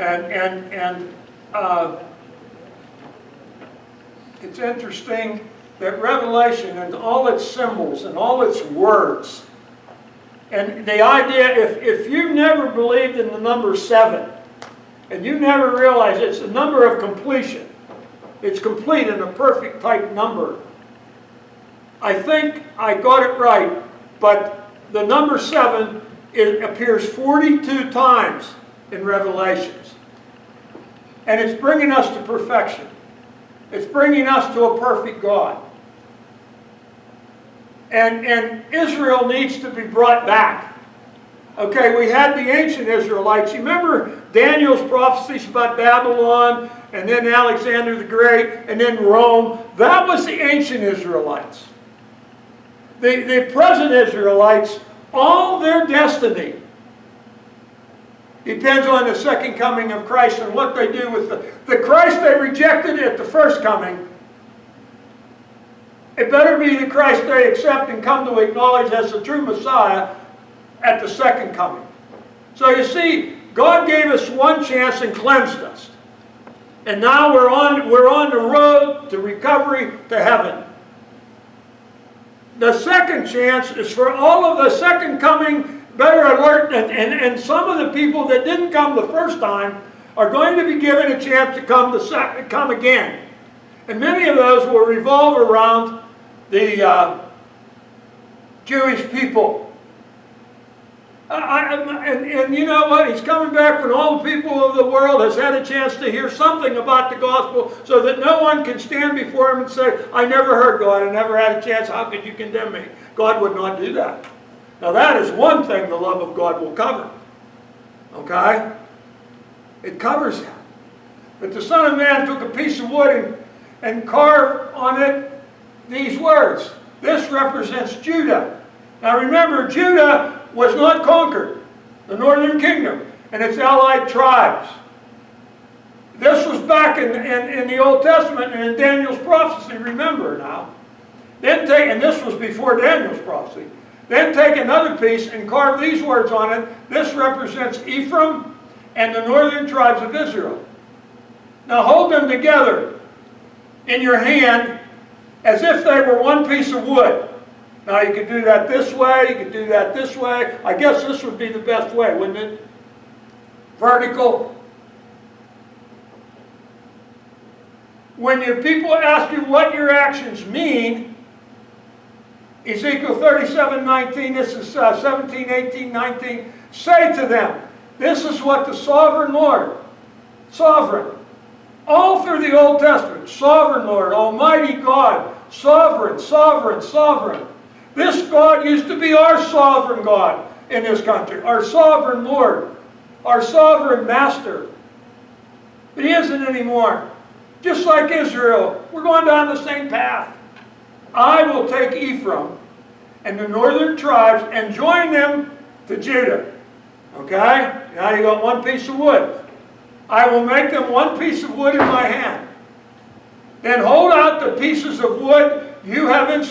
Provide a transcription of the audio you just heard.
And it's interesting that Revelation and all its symbols and all its words, and the idea, if you never believed in the number 7, and you never realized it's a number of completion, it's complete in a perfect type number. I think I got it right, but the number 7, it appears 42 times in Revelations. And it's bringing us to perfection. It's bringing us to a perfect God. And Israel needs to be brought back. Okay, we had the ancient Israelites. You remember Daniel's prophecies about Babylon, and then Alexander the Great, and then Rome? That was the ancient Israelites. The present Israelites, all their destiny depends on the second coming of Christ and what they do with the Christ they rejected at the first coming. It better be the Christ they accept and come to acknowledge as the true Messiah at the second coming. So you see, God gave us one chance and cleansed us. And now we're on the road to recovery to heaven. The second chance is for all of the second coming, better alert, and some of the people that didn't come the first time are going to be given a chance to come again. And many of those will revolve around the Jewish people. And you know what? He's coming back when all the people of the world has had a chance to hear something about the gospel, so that no one can stand before him and say, I never heard God, I never had a chance, how could you condemn me? God would not do that. Now that is one thing the love of God will cover. Okay? It covers that. But the Son of Man took a piece of wood and carved on it these words. This represents Judah. Now remember, Judah was not conquered, the northern kingdom, and its allied tribes. This was back in the Old Testament and in Daniel's prophecy, remember now. And this was before Daniel's prophecy. Then take another piece and carve these words on it. This represents Ephraim and the northern tribes of Israel. Now hold them together in your hand as if they were one piece of wood. Now you could do that this way, you could do that this way. I guess this would be the best way, wouldn't it? Vertical. When your people ask you what your actions mean, Ezekiel 37:19, this is 17, 18, 19, say to them, this is what the sovereign Lord, sovereign, all through the Old Testament, sovereign Lord, Almighty God, sovereign, sovereign, sovereign. This God used to be our sovereign God in this country, our sovereign Lord, our sovereign Master. But He isn't anymore. Just like Israel, we're going down the same path. I will take Ephraim and the northern tribes and join them to Judah. Okay? Now you got one piece of wood. I will make them one piece of wood in my hand. Then hold out the pieces of wood you have in